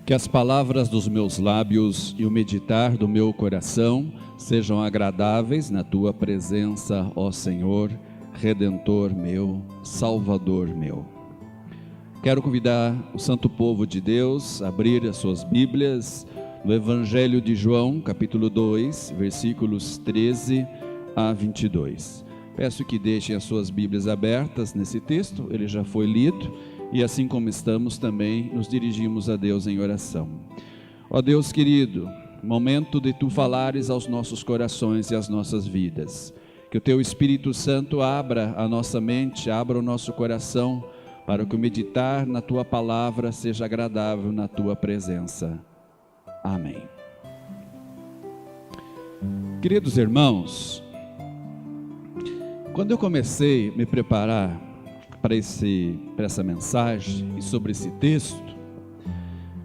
Que as palavras dos meus lábios e o meditar do meu coração sejam agradáveis na Tua presença, ó Senhor, Redentor meu, Salvador meu. Quero convidar o santo povo de Deus a abrir as suas Bíblias no Evangelho de João, capítulo 2, versículos 13 a 22. Peço que deixem as suas Bíblias abertas nesse texto, ele já foi lido. E assim como estamos também nos dirigimos a Deus em oração. Ó Deus querido, momento de Tu falares aos nossos corações e às nossas vidas. Que o Teu Espírito Santo abra a nossa mente, abra o nosso coração, para que o meditar na Tua palavra seja agradável na Tua presença. Amém. Queridos irmãos, quando eu comecei a me preparar para essa mensagem e sobre esse texto,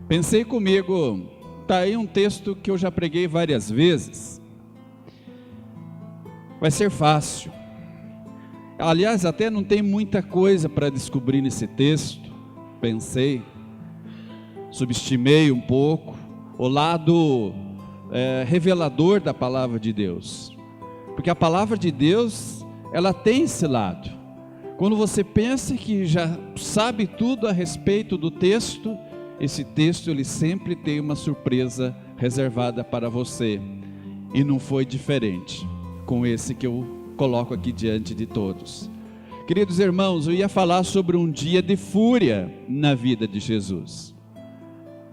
pensei comigo, está aí um texto que eu já preguei várias vezes, vai ser fácil. Aliás, até não tem muita coisa para descobrir nesse texto. Pensei, subestimei um pouco o lado revelador da palavra de Deus, porque a palavra de Deus, ela tem esse lado. Quando você pensa que já sabe tudo a respeito do texto, esse texto ele sempre tem uma surpresa reservada para você. E não foi diferente com esse que eu coloco aqui diante de todos. Queridos irmãos, eu ia falar sobre um dia de fúria na vida de Jesus.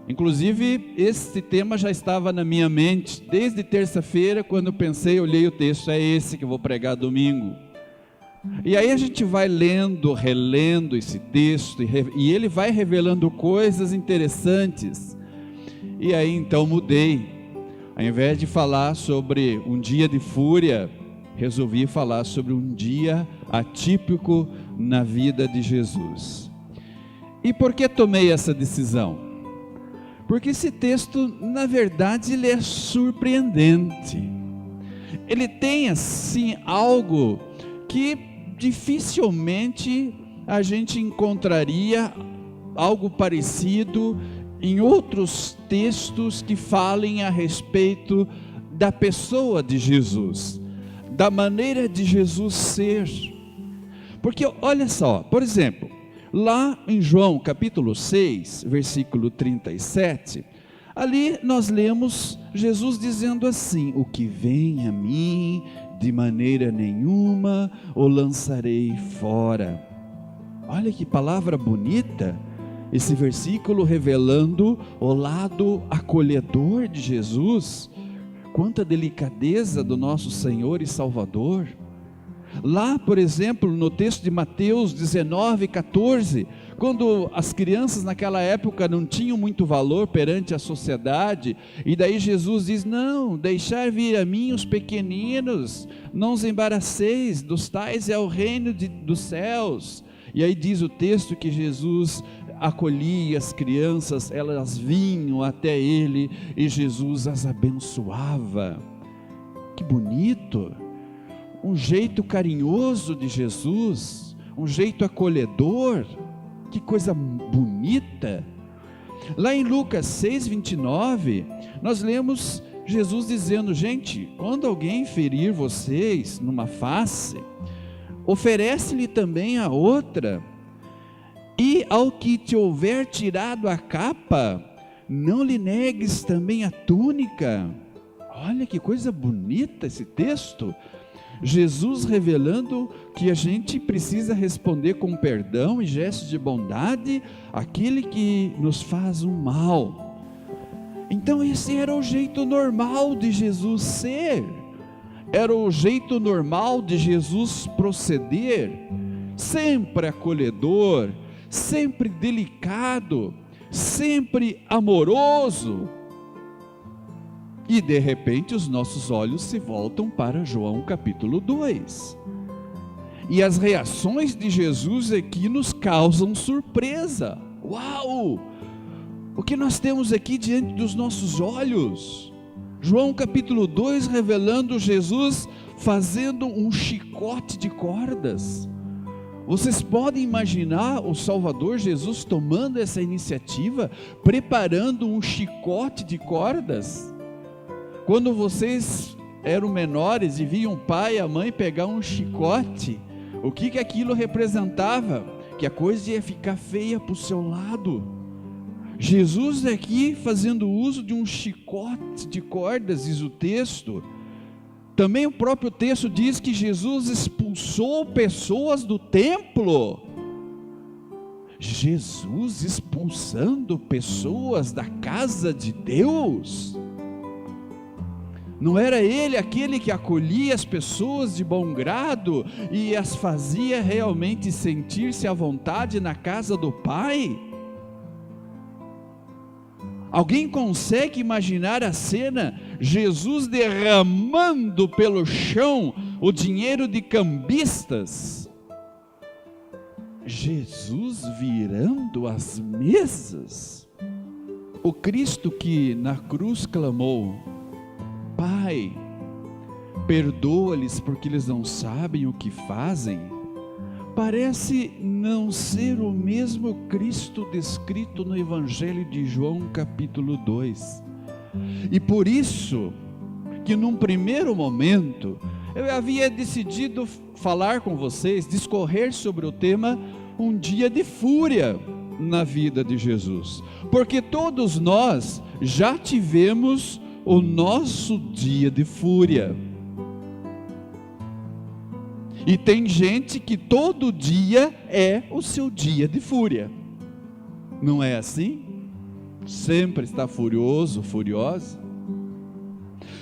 Inclusive, esse tema já estava na minha mente desde terça-feira, quando eu pensei, olhei o texto, é esse que eu vou pregar domingo. E aí a gente vai lendo, relendo esse texto e ele vai revelando coisas interessantes. E aí então mudei. Ao invés de falar sobre um dia de fúria, resolvi falar sobre um dia atípico na vida de Jesus. E por que tomei essa decisão? Porque esse texto, na verdade, ele é surpreendente. Ele tem assim algo que dificilmente a gente encontraria algo parecido em outros textos que falem a respeito da pessoa de Jesus, da maneira de Jesus ser. Porque olha só, por exemplo, lá em João capítulo 6, versículo 37, ali nós lemos Jesus dizendo assim: o que vem a mim, de maneira nenhuma o lançarei fora. Olha que palavra bonita, esse versículo revelando o lado acolhedor de Jesus. Quanta delicadeza do nosso Senhor e Salvador. Lá, por exemplo, no texto de Mateus 19, 14, quando as crianças naquela época não tinham muito valor perante a sociedade, e daí Jesus diz: não, deixar vir a mim os pequeninos, não os embaraceis, dos tais é o reino dos céus. E aí diz o texto que Jesus acolhia as crianças, elas vinham até ele e Jesus as abençoava. Que bonito! Um jeito carinhoso de Jesus, um jeito acolhedor, que coisa bonita. Lá em Lucas 6, 29, nós lemos Jesus dizendo: gente, quando alguém ferir vocês numa face, oferece-lhe também a outra, e ao que te houver tirado a capa, não lhe negues também a túnica. Olha que coisa bonita esse texto. Jesus revelando que a gente precisa responder com perdão e gestos de bondade àquele que nos faz um mal. Então esse era o jeito normal de Jesus ser, era o jeito normal de Jesus proceder, sempre acolhedor, sempre delicado, sempre amoroso. E de repente os nossos olhos se voltam para João capítulo 2. E as reações de Jesus aqui nos causam surpresa. Uau! O que nós temos aqui diante dos nossos olhos? João capítulo 2 revelando Jesus fazendo um chicote de cordas. Vocês podem imaginar o Salvador Jesus tomando essa iniciativa, preparando um chicote de cordas? Quando vocês eram menores e viam o pai e a mãe pegar um chicote, o que aquilo representava? Que a coisa ia ficar feia para o seu lado. Jesus aqui fazendo uso de um chicote de cordas, diz o texto. Também o próprio texto diz que Jesus expulsou pessoas do templo. Jesus expulsando pessoas da casa de Deus. Não era ele aquele que acolhia as pessoas de bom grado e as fazia realmente sentir-se à vontade na casa do Pai? Alguém consegue imaginar a cena? Jesus derramando pelo chão o dinheiro de cambistas, Jesus virando as mesas, o Cristo que na cruz clamou: Pai, perdoa-lhes porque eles não sabem o que fazem, parece não ser o mesmo Cristo descrito no Evangelho de João capítulo 2, e por isso que num primeiro momento eu havia decidido falar com vocês, discorrer sobre o tema um dia de fúria na vida de Jesus, porque todos nós já tivemos o nosso dia de fúria. E tem gente que todo dia é o seu dia de fúria. Não é assim? Sempre está furioso, furiosa.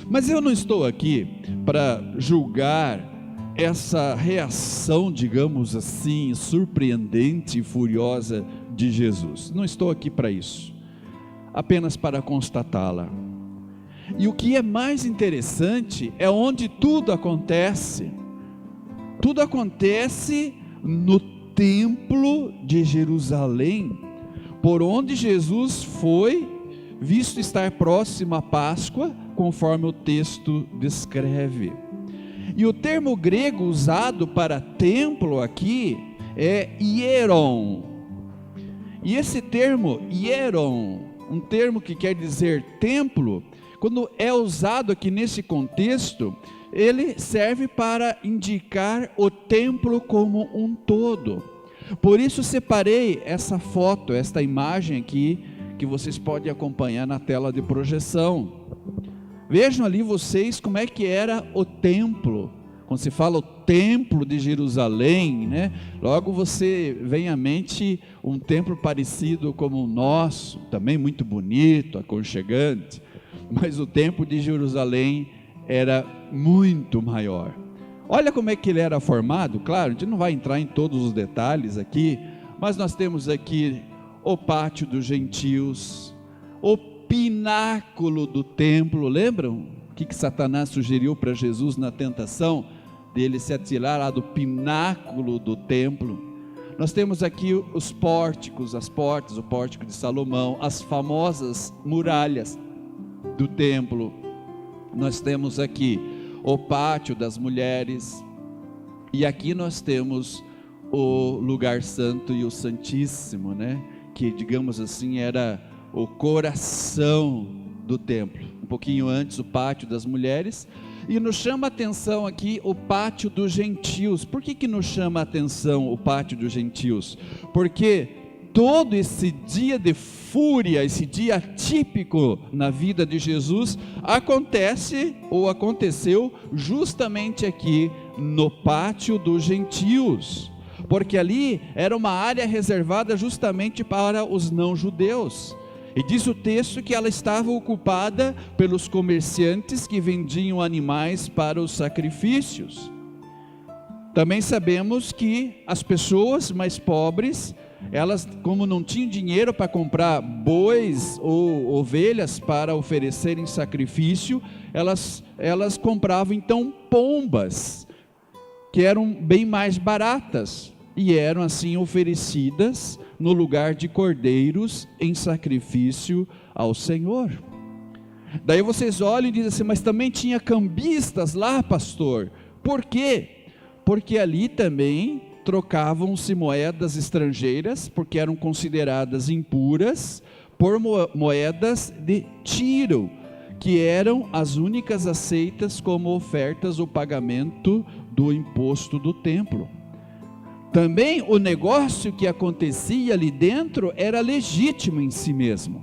Mas eu não estou aqui para julgar essa reação, digamos assim, surpreendente e furiosa de Jesus. Não estou aqui para isso. Apenas para constatá-la. E o que é mais interessante é onde tudo acontece. Tudo acontece no templo de Jerusalém, por onde Jesus foi, visto estar próximo à Páscoa, conforme o texto descreve. E o termo grego usado para templo aqui é hieron. E esse termo hieron, um termo que quer dizer templo, quando é usado aqui nesse contexto, ele serve para indicar o templo como um todo. Por isso separei essa foto, esta imagem aqui, que vocês podem acompanhar na tela de projeção. Vejam ali vocês como é que era o templo. Quando se fala o templo de Jerusalém, né? Logo você vem à mente um templo parecido como o nosso, também muito bonito, aconchegante. Mas o templo de Jerusalém era muito maior. Olha como é que ele era formado. Claro, a gente não vai entrar em todos os detalhes aqui, mas nós temos aqui o pátio dos gentios, o pináculo do templo. Lembram o que Satanás sugeriu para Jesus na tentação? Dele se atirar lá do pináculo do templo. Nós temos aqui os pórticos, as portas, o pórtico de Salomão, as famosas muralhas do templo. Nós temos aqui o pátio das mulheres, e aqui nós temos o lugar santo e o santíssimo, né? Que, digamos assim, era o coração do templo. Um pouquinho antes, o pátio das mulheres. E nos chama a atenção aqui o pátio dos gentios. Por que nos chama a atenção o pátio dos gentios? Porque todo esse dia de fúria, esse dia típico na vida de Jesus, acontece ou aconteceu justamente aqui no pátio dos gentios, porque ali era uma área reservada justamente para os não-judeus. E diz o texto que ela estava ocupada pelos comerciantes que vendiam animais para os sacrifícios. Também sabemos que as pessoas mais pobres, elas, como não tinham dinheiro para comprar bois ou ovelhas para oferecer em sacrifício, elas compravam então pombas, que eram bem mais baratas, e eram assim oferecidas no lugar de cordeiros em sacrifício ao Senhor. Daí vocês olham e dizem assim: mas também tinha cambistas lá, pastor. Por quê? Porque ali também trocavam-se moedas estrangeiras, porque eram consideradas impuras, por moedas de Tiro, que eram as únicas aceitas como ofertas ou pagamento do imposto do templo. Também o negócio que acontecia ali dentro era legítimo em si mesmo.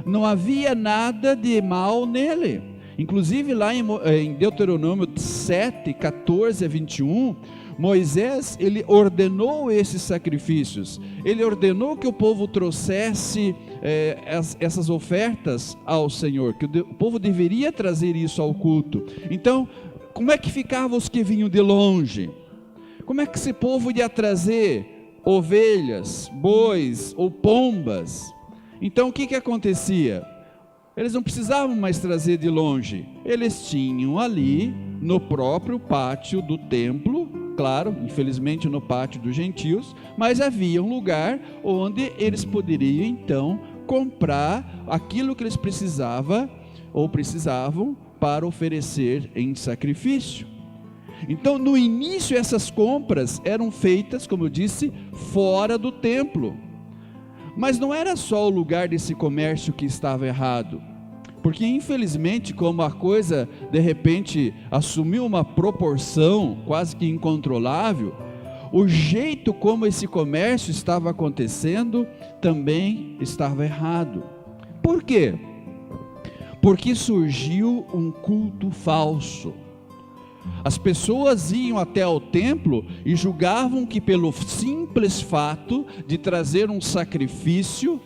Não havia nada de mal nele. Inclusive lá em Deuteronômio 7, 14 a 21, Moisés, ele ordenou esses sacrifícios. Ele ordenou que o povo trouxesse essas ofertas ao Senhor, que o povo deveria trazer isso ao culto. Então, como é que ficavam os que vinham de longe? Como é que esse povo ia trazer ovelhas, bois ou pombas? Então o que acontecia? Eles não precisavam mais trazer de longe, eles tinham ali no próprio pátio do templo, claro, infelizmente no pátio dos gentios, mas havia um lugar onde eles poderiam então comprar aquilo que eles precisavam para oferecer em sacrifício. Então, no início, essas compras eram feitas, como eu disse, fora do templo. Mas não era só o lugar desse comércio que estava errado, porque infelizmente, como a coisa de repente assumiu uma proporção quase que incontrolável, o jeito como esse comércio estava acontecendo também estava errado. Por quê? Porque surgiu um culto falso. As pessoas iam até ao templo e julgavam que pelo simples fato de trazer um sacrifício,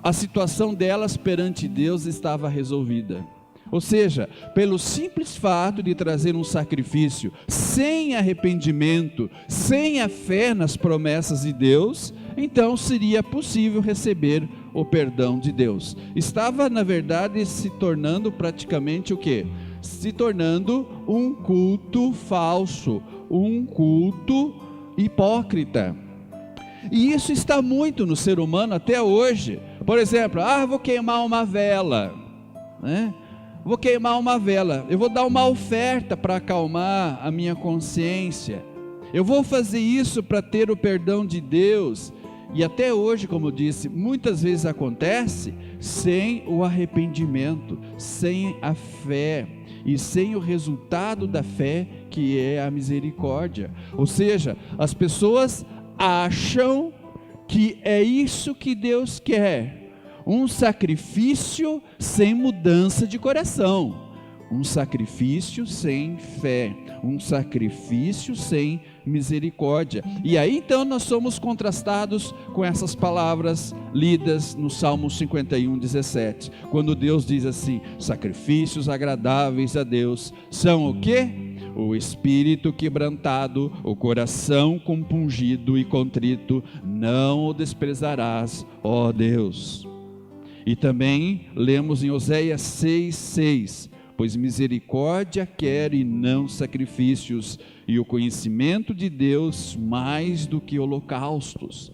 a situação delas perante Deus estava resolvida. Ou seja, pelo simples fato de trazer um sacrifício sem arrependimento, sem a fé nas promessas de Deus, então seria possível receber o perdão de Deus. Estava, na verdade, se tornando praticamente o quê? Se tornando um culto falso, um culto hipócrita. E isso está muito no ser humano até hoje. Por exemplo, vou queimar uma vela, né? Vou queimar uma vela, eu vou dar uma oferta para acalmar a minha consciência, eu vou fazer isso para ter o perdão de Deus. E até hoje, como eu disse, muitas vezes acontece sem o arrependimento, sem a fé e sem o resultado da fé, que é a misericórdia. Ou seja, as pessoas acham que é isso que Deus quer, um sacrifício sem mudança de coração, um sacrifício sem fé, um sacrifício sem misericórdia. E aí então nós somos contrastados com essas palavras lidas no Salmo 51, 17, quando Deus diz assim: sacrifícios agradáveis a Deus são o quê? O espírito quebrantado, o coração compungido e contrito, não o desprezarás, ó Deus. E também lemos em Oséias 6:6, pois misericórdia quero e não sacrifícios, e o conhecimento de Deus mais do que holocaustos.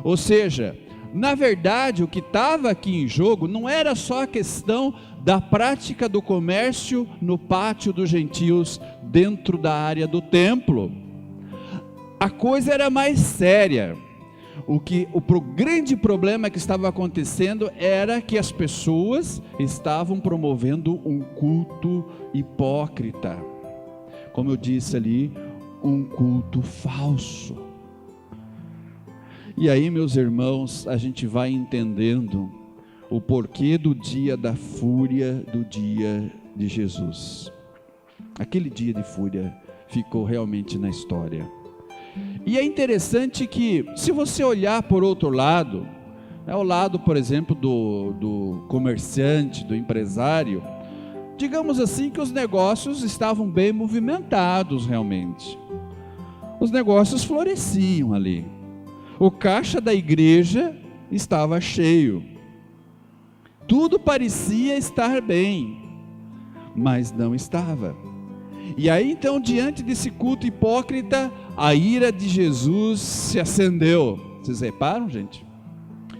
Ou seja, na verdade o que estava aqui em jogo não era só a questão da prática do comércio no pátio dos gentios, dentro da área do templo. A coisa era mais séria. O grande problema que estava acontecendo era que as pessoas estavam promovendo um culto hipócrita, como eu disse ali, um culto falso. E aí, meus irmãos, a gente vai entendendo o porquê do dia da fúria, do dia de Jesus. Aquele dia de fúria ficou realmente na história. E é interessante que, se você olhar por outro lado, ao lado, por exemplo, do comerciante, do empresário, digamos assim que os negócios estavam bem movimentados realmente. Os negócios floresciam ali. O caixa da igreja estava cheio. Tudo parecia estar bem, mas não estava. E aí então, diante desse culto hipócrita, a ira de Jesus se acendeu. Vocês reparam, gente?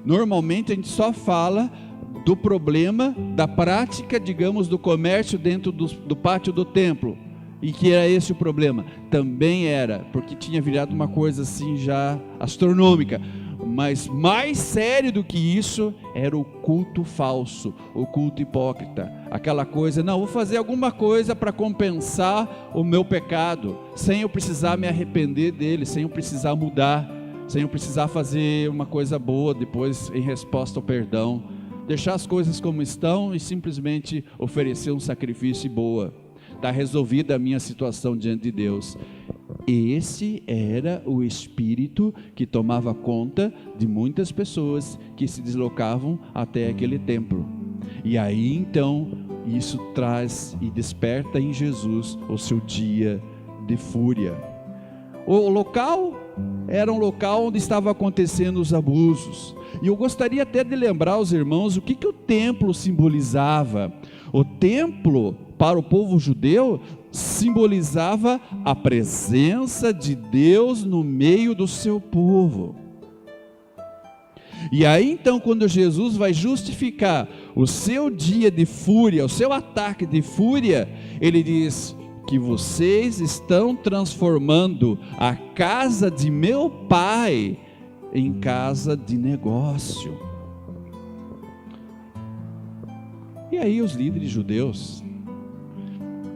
Normalmente a gente só fala do problema da prática, digamos, do comércio dentro do pátio do templo. e que era esse o problema? Também era, porque tinha virado uma coisa assim já astronômica. Mas mais sério do que isso era o culto falso, o culto hipócrita. Aquela coisa, não, vou fazer alguma coisa para compensar o meu pecado, sem eu precisar me arrepender dele, sem eu precisar mudar, sem eu precisar fazer uma coisa boa depois em resposta ao perdão. Deixar as coisas como estão e simplesmente oferecer um sacrifício boa. Está resolvida a minha situação diante de Deus. Esse era o espírito que tomava conta de muitas pessoas que se deslocavam até aquele templo. E aí então isso traz e desperta em Jesus o seu dia de fúria. O local era um local onde estavam acontecendo os abusos. E eu gostaria até de lembrar aos irmãos o que o templo simbolizava. O templo, para o povo judeu, simbolizava a presença de Deus no meio do seu povo. E aí então, quando Jesus vai justificar o seu dia de fúria, o seu ataque de fúria, ele diz que vocês estão transformando a casa de meu pai em casa de negócio. E aí os líderes judeus,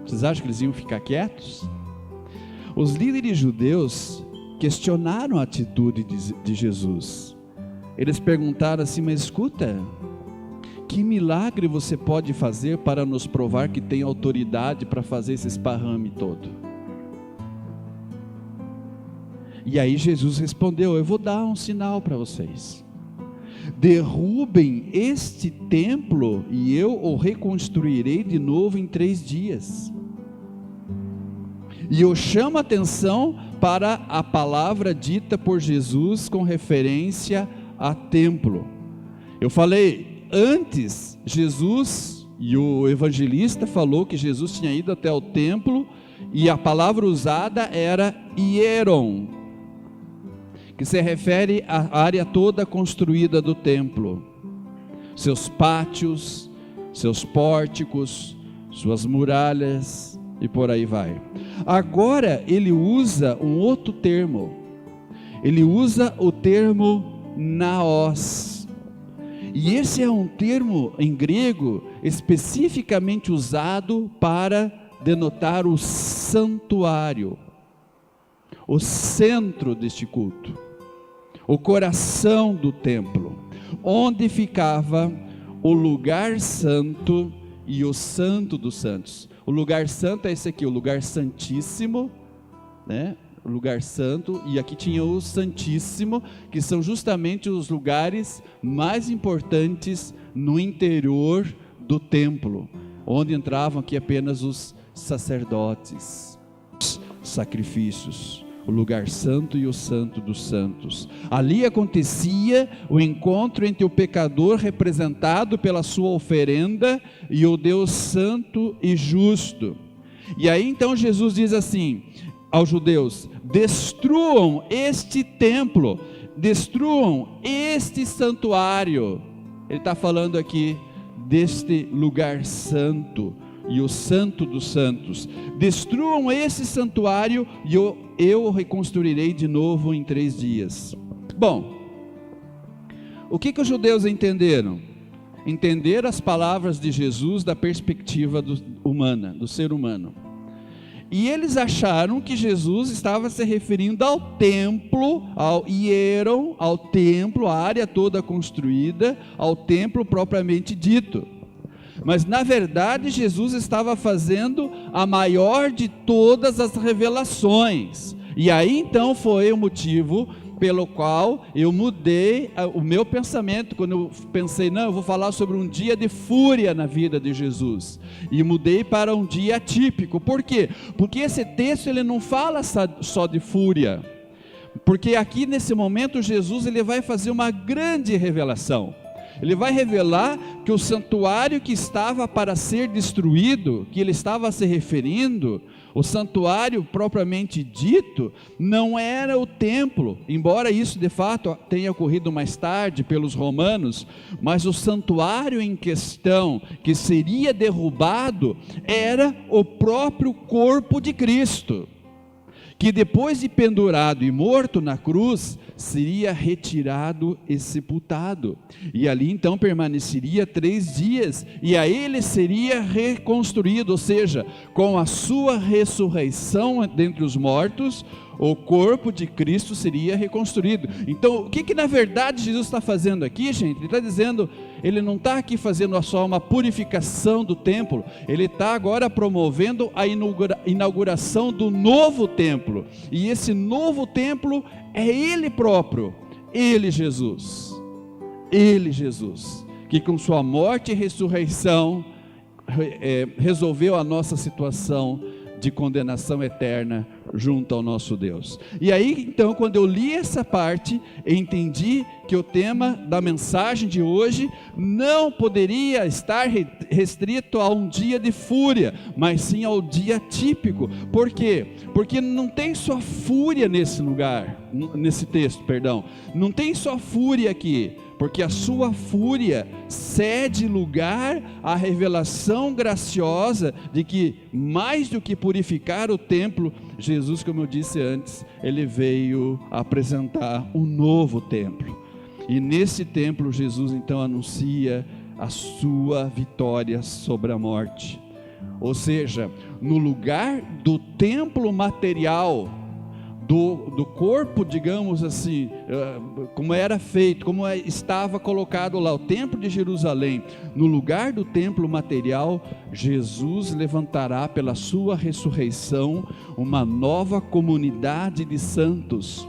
vocês acham que eles iam ficar quietos? Os líderes judeus questionaram a atitude de Jesus. Eles perguntaram assim, mas escuta, que milagre você pode fazer para nos provar que tem autoridade para fazer esse esparrame todo? E aí Jesus respondeu, eu vou dar um sinal para vocês. Derrubem este templo e eu o reconstruirei de novo em 3 dias. E eu chamo a atenção para a palavra dita por Jesus com referência a templo. Eu falei antes, Jesus e o evangelista falou que Jesus tinha ido até o templo e a palavra usada era hieron, que se refere à área toda construída do templo, seus pátios, seus pórticos, suas muralhas e por aí vai. Agora ele usa um outro termo, ele usa o termo naos, e esse é um termo em grego especificamente usado para denotar o santuário, o centro deste culto, o coração do templo, onde ficava o lugar santo e o santo dos santos. O lugar santo é esse aqui, o lugar santíssimo, né? O lugar santo, e aqui tinha o santíssimo, que são justamente os lugares mais importantes no interior do templo, onde entravam aqui apenas os sacerdotes, os sacrifícios. O lugar santo e o santo dos santos. Ali acontecia o encontro entre o pecador representado pela sua oferenda e o Deus santo e justo. E aí então Jesus diz assim aos judeus, destruam este templo, destruam este santuário. Ele está falando aqui deste lugar santo e o santo dos santos. Destruam esse santuário e eu o reconstruirei de novo em 3 dias. Bom, o que os judeus entenderam? Entenderam as palavras de Jesus da perspectiva humana, do ser humano. E eles acharam que Jesus estava se referindo ao templo, ao hieron, ao templo, a área toda construída, ao templo propriamente dito. Mas na verdade Jesus estava fazendo a maior de todas as revelações. E aí então foi o motivo pelo qual eu mudei o meu pensamento, quando eu pensei, não, eu vou falar sobre um dia de fúria na vida de Jesus, e mudei para um dia atípico. Por quê? Porque esse texto ele não fala só de fúria, porque aqui nesse momento Jesus ele vai fazer uma grande revelação. Ele vai revelar que o santuário que estava para ser destruído, que ele estava se referindo, o santuário propriamente dito, não era o templo, embora isso de fato tenha ocorrido mais tarde pelos romanos, mas o santuário em questão, que seria derrubado, era o próprio corpo de Cristo, que depois de pendurado e morto na cruz, seria retirado e sepultado, e ali então permaneceria 3 dias, e aí ele seria reconstruído, ou seja, com a sua ressurreição dentre os mortos, o corpo de Cristo seria reconstruído. Então, o que na verdade Jesus está fazendo aqui, gente? Ele está dizendo, ele não está aqui fazendo só uma purificação do templo, ele está agora promovendo a inauguração do novo templo, e esse novo templo é ele próprio, ele Jesus, que com sua morte e ressurreição, resolveu a nossa situação de condenação eterna junto ao nosso Deus. E aí então, quando eu li essa parte, eu entendi que o tema da mensagem de hoje não poderia estar restrito a um dia de fúria, mas sim ao dia típico. Por quê? Porque não tem só fúria nesse lugar, nesse texto, perdão, não tem só fúria aqui, porque a sua fúria cede lugar à revelação graciosa de que, mais do que purificar o templo, Jesus, como eu disse antes, ele veio apresentar um novo templo, e nesse templo Jesus então anuncia a sua vitória sobre a morte, ou seja, no lugar do templo material, do corpo, digamos assim, como era feito, como estava colocado lá, o templo de Jerusalém, no lugar do templo material, Jesus levantará pela sua ressurreição uma nova comunidade de santos,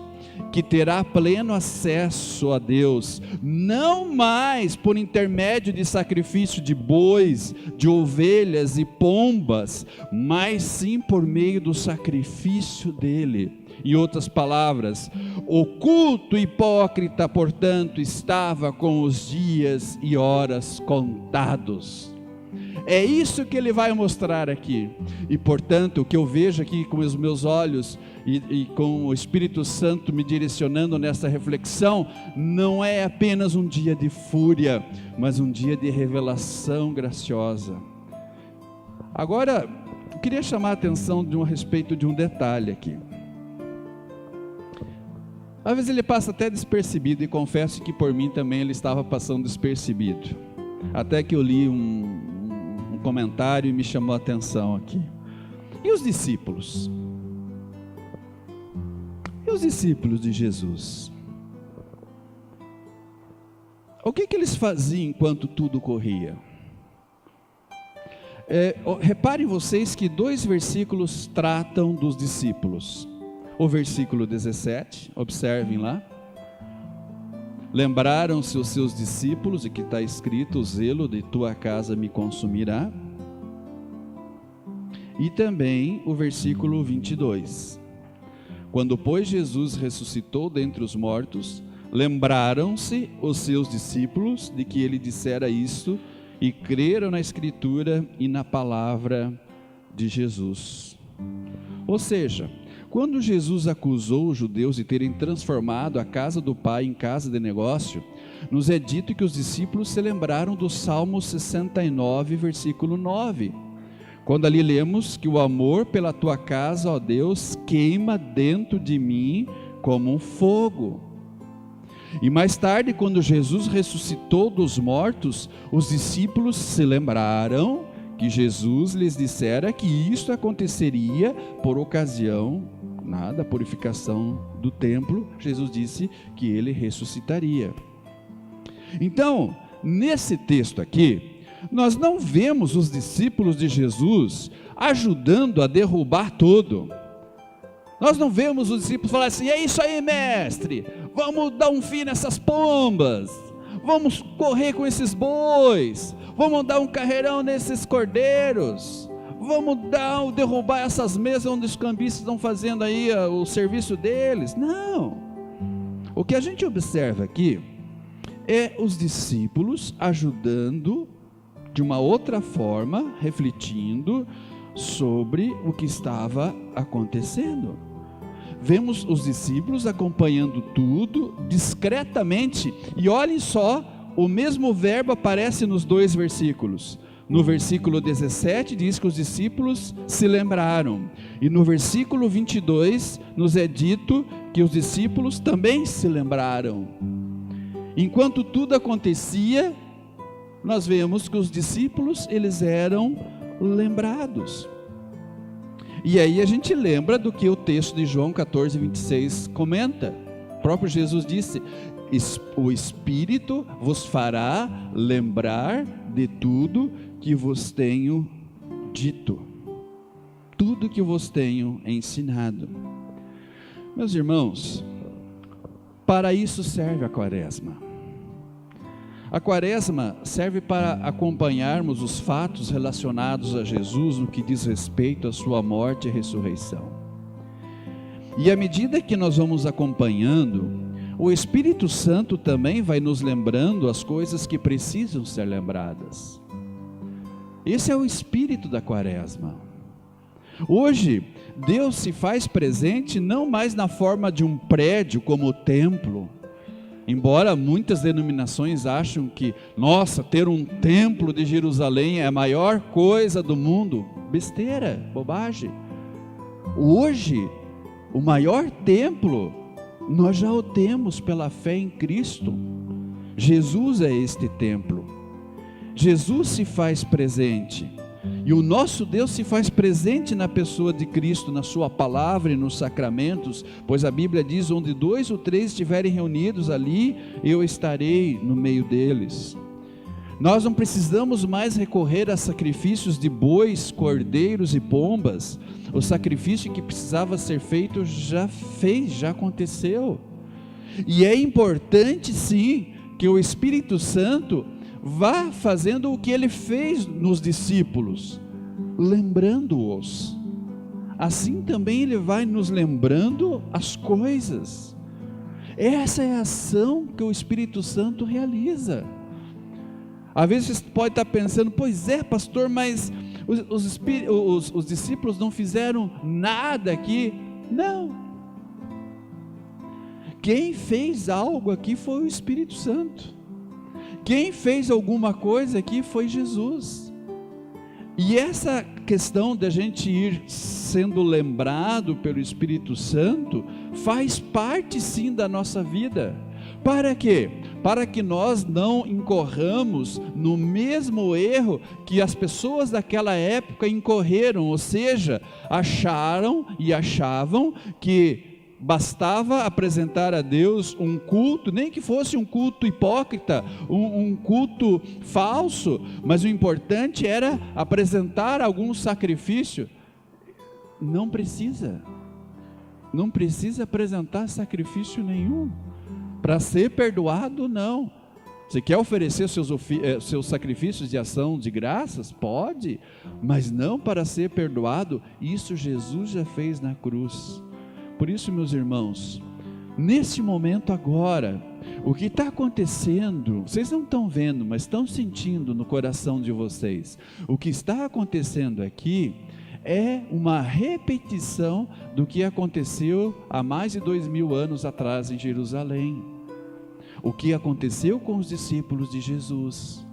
que terá pleno acesso a Deus, não mais por intermédio de sacrifício de bois, de ovelhas e pombas, mas sim por meio do sacrifício dele. Em outras palavras, o culto hipócrita, portanto, estava com os dias e horas contados. É isso que ele vai mostrar aqui, e portanto, o que eu vejo aqui com os meus olhos, e com o Espírito Santo me direcionando nessa reflexão, não é apenas um dia de fúria, mas um dia de revelação graciosa. Agora, eu queria chamar a atenção a respeito de um detalhe aqui. Às vezes ele passa até despercebido, e confesso que por mim também ele estava passando despercebido, até que eu li um comentário e me chamou a atenção aqui. E os discípulos? E os discípulos de Jesus? O que eles faziam enquanto tudo corria? Reparem vocês que 2 versículos tratam dos discípulos. O versículo 17, observem lá. Lembraram-se os seus discípulos, e que está escrito: o zelo de tua casa me consumirá. E também o versículo 22. Quando, pois, Jesus ressuscitou dentre os mortos, lembraram-se os seus discípulos de que ele dissera isto, e creram na Escritura e na palavra de Jesus. Ou seja, quando Jesus acusou os judeus de terem transformado a casa do Pai em casa de negócio, nos é dito que os discípulos se lembraram do Salmo 69, versículo 9, quando ali lemos que o amor pela tua casa, ó Deus, queima dentro de mim como um fogo. E mais tarde, quando Jesus ressuscitou dos mortos, os discípulos se lembraram que Jesus lhes dissera que isto aconteceria por ocasião da purificação do templo. Jesus disse que ele ressuscitaria. Então, nesse texto aqui, nós não vemos os discípulos de Jesus ajudando a derrubar tudo. Nós não vemos os discípulos falar assim: é isso aí, mestre, vamos dar um fim nessas pombas, vamos correr com esses bois, vamos dar um carreirão nesses cordeiros, vamos derrubar essas mesas onde os cambistas estão fazendo aí o serviço deles. Não. O que a gente observa aqui é os discípulos ajudando de uma outra forma, refletindo sobre o que estava acontecendo. Vemos os discípulos acompanhando tudo discretamente, e olhem só, o mesmo verbo aparece nos 2 versículos. No versículo 17 diz que os discípulos se lembraram, e no versículo 22 nos é dito que os discípulos também se lembraram. Enquanto tudo acontecia, nós vemos que os discípulos, eles eram lembrados. E aí a gente lembra do que o texto de João 14, 26 comenta. O próprio Jesus disse: o Espírito vos fará lembrar de tudo que vos tenho dito, tudo que vos tenho ensinado. Meus irmãos, para isso serve a quaresma. A quaresma serve para acompanharmos os fatos relacionados a Jesus no que diz respeito à sua morte e ressurreição. E à medida que nós vamos acompanhando, o Espírito Santo também vai nos lembrando as coisas que precisam ser lembradas. Esse é o espírito da quaresma. Hoje, Deus se faz presente não mais na forma de um prédio como o templo. Embora muitas denominações acham que, nossa, ter um templo de Jerusalém é a maior coisa do mundo. Besteira, bobagem. Hoje, o maior templo, nós já o temos pela fé em Cristo. Jesus é este templo. Jesus se faz presente. E o nosso Deus se faz presente na pessoa de Cristo, na sua palavra e nos sacramentos, pois a Bíblia diz: onde 2 ou 3 estiverem reunidos ali, eu estarei no meio deles. Nós não precisamos mais recorrer a sacrifícios de bois, cordeiros e pombas. O sacrifício que precisava ser feito já aconteceu. E é importante sim que o Espírito Santo vá fazendo o que ele fez nos discípulos, lembrando-os. Assim também ele vai nos lembrando as coisas. Essa é a ação que o Espírito Santo realiza. Às vezes você pode estar pensando: pois é, pastor, mas os discípulos não fizeram nada aqui. Não. Quem fez algo aqui foi o Espírito Santo. Quem fez alguma coisa aqui foi Jesus. E essa questão de a gente ir sendo lembrado pelo Espírito Santo faz parte sim da nossa vida. Para quê? Para que nós não incorramos no mesmo erro que as pessoas daquela época incorreram, ou seja, acharam e achavam que bastava apresentar a Deus um culto, nem que fosse um culto hipócrita, um culto falso, mas o importante era apresentar algum sacrifício. Não precisa apresentar sacrifício nenhum, para ser perdoado não. Você quer oferecer seus sacrifícios de ação de graças? Pode, mas não para ser perdoado. Isso Jesus já fez na cruz. Por isso, meus irmãos, nesse momento agora, o que está acontecendo, vocês não estão vendo, mas estão sentindo no coração de vocês. O que está acontecendo aqui é uma repetição do que aconteceu há mais de 2000 anos atrás em Jerusalém. O que aconteceu com os discípulos de Jesus.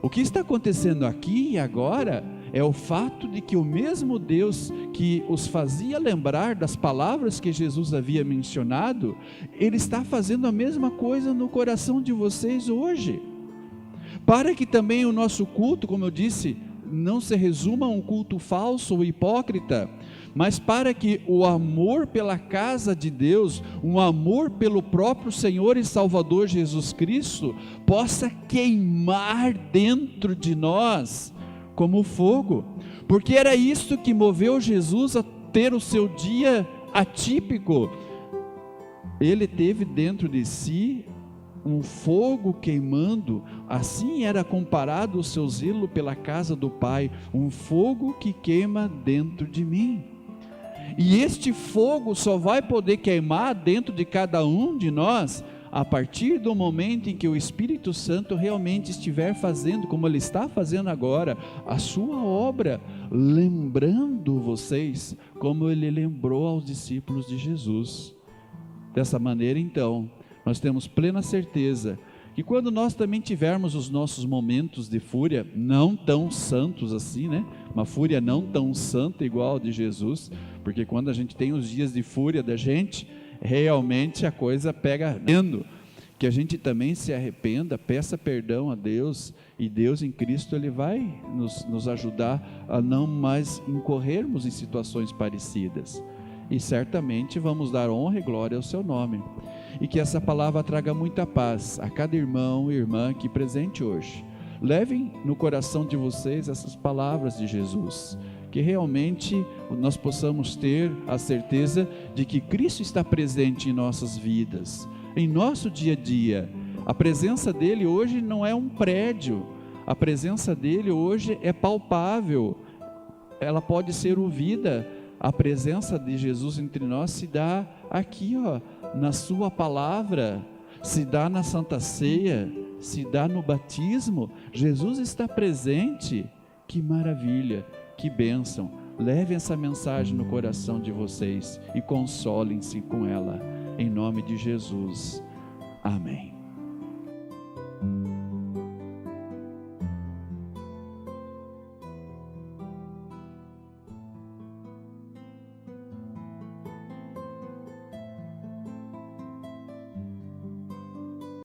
O que está acontecendo aqui e agora é o fato de que o mesmo Deus que os fazia lembrar das palavras que Jesus havia mencionado, Ele está fazendo a mesma coisa no coração de vocês hoje. Para que também o nosso culto, como eu disse, não se resuma a um culto falso ou hipócrita, mas para que o amor pela casa de Deus, um amor pelo próprio Senhor e Salvador Jesus Cristo, possa queimar dentro de nós como fogo, porque era isso que moveu Jesus a ter o seu dia atípico. Ele teve dentro de si um fogo queimando, assim era comparado o seu zelo pela casa do Pai, um fogo que queima dentro de mim. E este fogo só vai poder queimar dentro de cada um de nós a partir do momento em que o Espírito Santo realmente estiver fazendo, como Ele está fazendo agora, a sua obra, lembrando vocês, como Ele lembrou aos discípulos de Jesus. Dessa maneira, então, nós temos plena certeza que quando nós também tivermos os nossos momentos de fúria, não tão santos assim, né? Uma fúria não tão santa igual a de Jesus, porque quando a gente tem os dias de fúria da gente, realmente a coisa pega ardendo, que a gente também se arrependa, peça perdão a Deus, e Deus em Cristo Ele vai nos ajudar a não mais incorrermos em situações parecidas, e certamente vamos dar honra e glória ao seu nome, e que essa palavra traga muita paz a cada irmão e irmã aqui presente hoje. Levem no coração de vocês essas palavras de Jesus, que realmente nós possamos ter a certeza de que Cristo está presente em nossas vidas, em nosso dia a dia. A presença dele hoje não é um prédio, a presença dele hoje é palpável, ela pode ser ouvida. A presença de Jesus entre nós se dá aqui, na sua palavra, se dá na Santa Ceia, se dá no batismo. Jesus está presente. Que maravilha! Que bênção! Levem essa mensagem no coração de vocês e consolem-se com ela, em nome de Jesus. Amém.